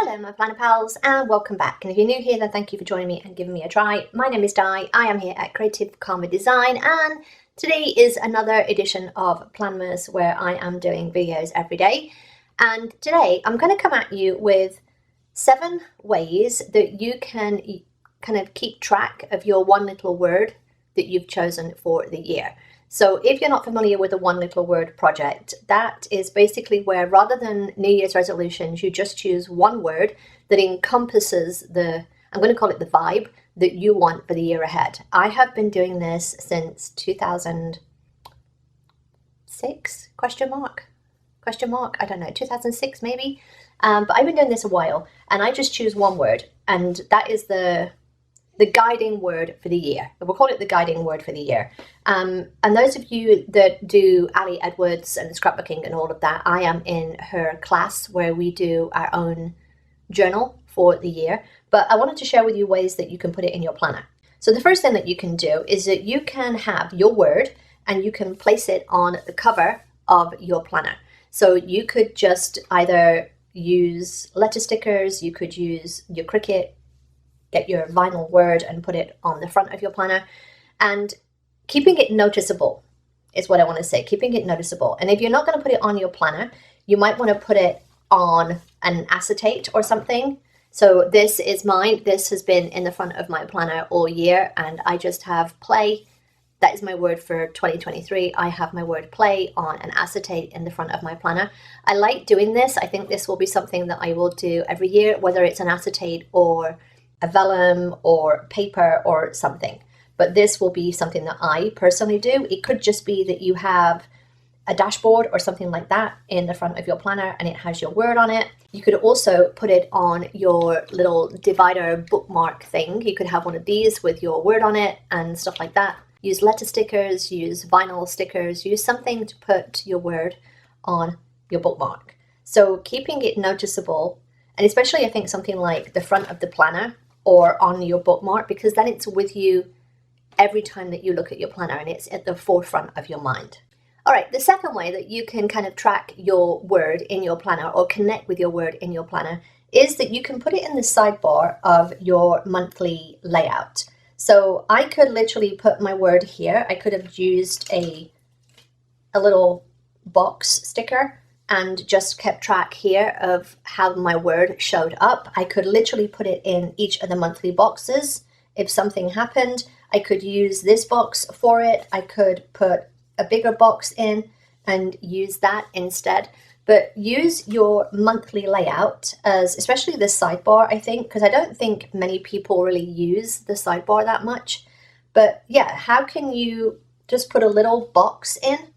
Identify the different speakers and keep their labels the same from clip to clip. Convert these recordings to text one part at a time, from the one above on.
Speaker 1: Hello my planner pals and welcome back, and if you're new here then thank you for joining me and giving me a try. My name is Di, I am here at Creative Karma Design, and today is another edition of Planmas where I am doing videos every day. And today I'm going to come at you with 7 ways that you can kind of keep track of your one little word that you've chosen for the year. So if you're not familiar with the One Little Word project, that is basically where rather than New Year's resolutions, you just choose one word that encompasses the, I'm going to call it the vibe that you want for the year ahead. I have been doing this since 2006, question mark, I don't know, 2006 maybe. But I've been doing this a while, and I just choose one word, and that is the guiding word for the year. We'll call it the guiding word for the year. And those of you that do Ali Edwards and scrapbooking and all of that, I am in her class where we do our own journal for the year. But I wanted to share with you ways that you can put it in your planner. So the first thing that you can do is that you can have your word and you can place it on the cover of your planner. So you could just either use letter stickers, you could use your Cricut, get your vinyl word and put it on the front of your planner, and keeping it noticeable is what I want to say, keeping it noticeable. And if you're not going to put it on your planner, you might want to put it on an acetate or something. So this is mine. This has been in the front of my planner all year, and I just have play. That is my word for 2023. I have my word play on an acetate in the front of my planner. I like doing this. I think this will be something that I will do every year, whether it's an acetate or a vellum or paper or something. But this will be something that I personally do. It could just be that you have a dashboard or something like that in the front of your planner and it has your word on it. You could also put it on your little divider bookmark thing. You could have one of these with your word on it and stuff like that. Use letter stickers, use vinyl stickers, use something to put your word on your bookmark. So keeping it noticeable, and especially I think something like the front of the planner or on your bookmark, because then it's with you every time that you look at your planner and it's at the forefront of your mind. All right, the second way that you can kind of track your word in your planner or connect with your word in your planner is that you can put it in the sidebar of your monthly layout. So I could literally put my word here. I could have used a little box sticker and just kept track here of how my word showed up. I could literally put it in each of the monthly boxes. If something happened, I could use this box for it. I could put a bigger box in and use that instead. But use your monthly layout as, especially the sidebar, I think, because I don't think many people really use the sidebar that much. But yeah, how can you just put a little box in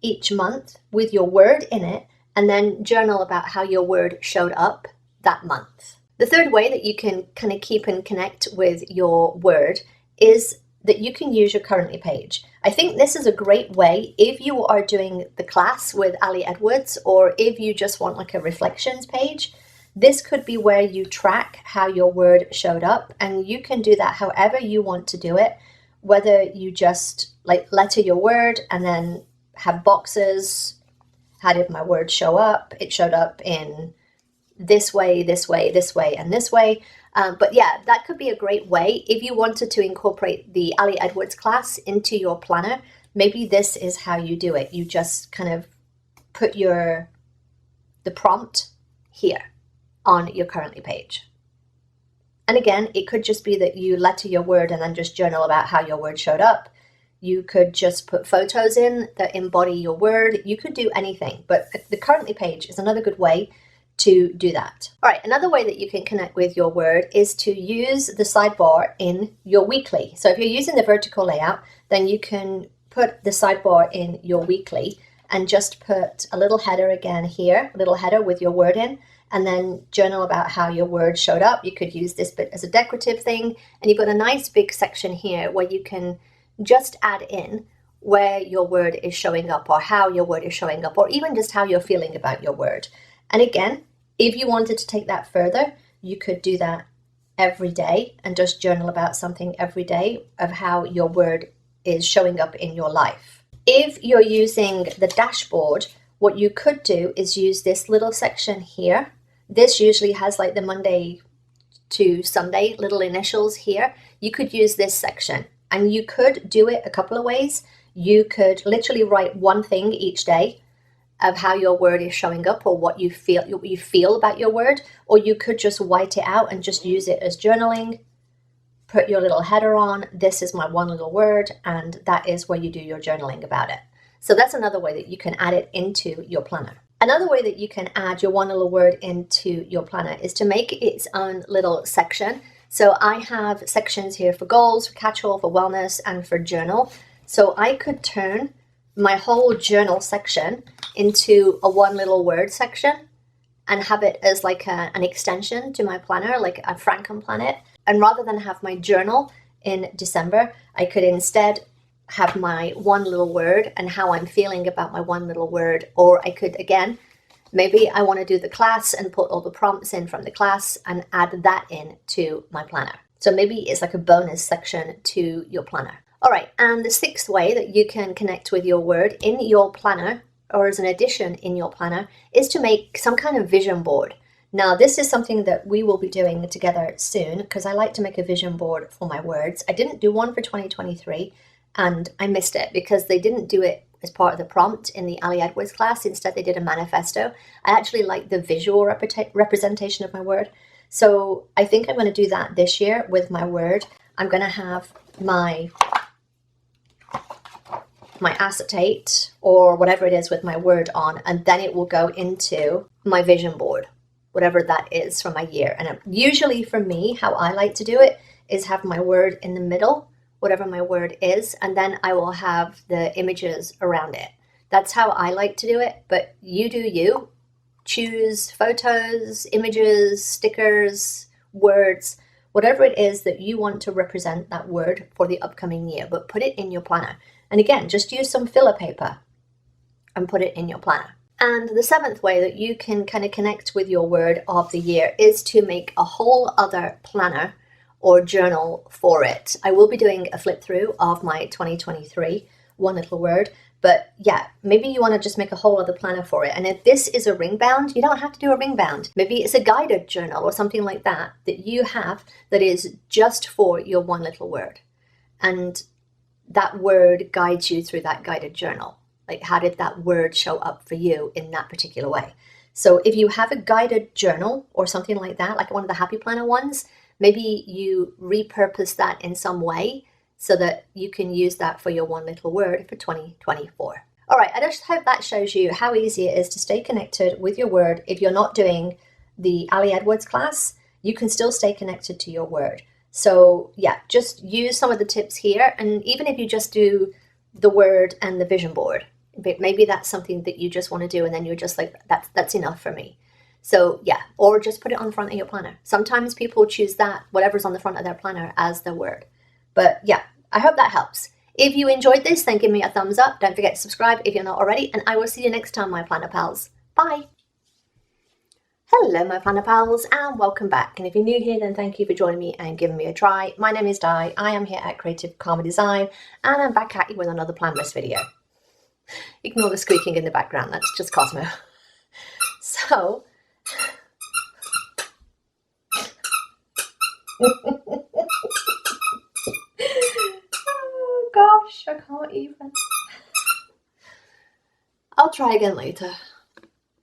Speaker 1: each month with your word in it and then journal about how your word showed up that month. The third way that you can kind of keep and connect with your word is that you can use your currently page. I think this is a great way if you are doing the class with Ali Edwards, or if you just want like a reflections page. This could be where you track how your word showed up, and you can do that however you want to do it, whether you just like letter your word and then have boxes. How did my word show up? It showed up in this way, this way, this way, and this way. But yeah, that could be a great way if you wanted to incorporate the Ali Edwards class into your planner. Maybe this is how you do it. You just kind of put the prompt here on your currently page. And again, it could just be that you letter your word and then just journal about how your word showed up. You could just put photos in that embody your word. You could do anything, but the currently page is another good way to do that. All right, another way that you can connect with your word is to use the sidebar in your weekly. So if you're using the vertical layout, then you can put the sidebar in your weekly and just put a little header again here, a little header with your word in, and then journal about how your word showed up. You could use this bit as a decorative thing, and you've got a nice big section here where you can just add in where your word is showing up or how your word is showing up, or even just how you're feeling about your word. And again, if you wanted to take that further, you could do that every day and just journal about something every day of how your word is showing up in your life. If you're using the dashboard, what you could do is use this little section here this usually has like the Monday to Sunday little initials here. You could use this section, and you could do it a couple of ways. You could literally write one thing each day of how your word is showing up, or what you feel about your word, or you could just white it out and just use it as journaling. Put your little header on, this is my one little word, and that is where you do your journaling about it. So that's another way that you can add it into your planner. Another way that you can add your one little word into your planner is to make it its own little section. So I have sections here for goals, for catch-all, for wellness, and for journal. So I could turn my whole journal section into a one little word section and have it as like an extension to my planner, like a Franken planet. And rather than have my journal in December, I could instead have my one little word and how I'm feeling about my one little word. Or I could, again, maybe I want to do the class and put all the prompts in from the class and add that in to my planner. So maybe it's like a bonus section to your planner. All right, and the sixth way that you can connect with your word in your planner, or as an addition in your planner, is to make some kind of vision board. Now, this is something that we will be doing together soon, because I like to make a vision board for my words. I didn't do one for 2023, and I missed it because they didn't do it as part of the prompt in the Ali Edwards class. Instead, they did a manifesto. I actually like the visual representation of my word. So I think I'm going to do that this year with my word. I'm going to have my acetate or whatever it is with my word on, and then it will go into my vision board, whatever that is for my year. And usually for me, how I like to do it is have my word in the middle, whatever my word is, and then I will have the images around it. That's how I like to do it, but you do you. Choose photos, images, stickers, words, whatever it is that you want to represent that word for the upcoming year, but put it in your planner. And again, just use some filler paper and put it in your planner. And the seventh way that you can kind of connect with your word of the year is to make a whole other planner or journal for it. I will be doing a flip through of my 2023 one little word, but yeah, maybe you want to just make a whole other planner for it. And if this is a ring bound, you don't have to do a ring bound. Maybe it's a guided journal or something like that that you have that is just for your one little word. And that word guides you through that guided journal. Like, how did that word show up for you in that particular way? So if you have a guided journal or something like that, like one of the Happy Planner ones, maybe you repurpose that in some way so that you can use that for your one little word for 2024. All right, I just hope that shows you how easy it is to stay connected with your word. If you're not doing the Ali Edwards class, you can still stay connected to your word. So yeah, just use some of the tips here. And even if you just do the word and the vision board, maybe that's something that you just want to do, and then you're just like, that's enough for me. So yeah, or just put it on the front of your planner. Sometimes people choose that, whatever's on the front of their planner, as their word. But yeah, I hope that helps. If you enjoyed this, then give me a thumbs up. Don't forget to subscribe if you're not already, and I will see you next time, my planner pals. Bye. Hello, my planner pals, and welcome back. And if you're new here, then thank you for joining me and giving me a try. My name is Di. I am here at Creative Karma Design, and I'm back at you with another Planmas video. Ignore the squeaking in the background. That's just Cosmo. So, oh gosh, I can't even. I'll try again later.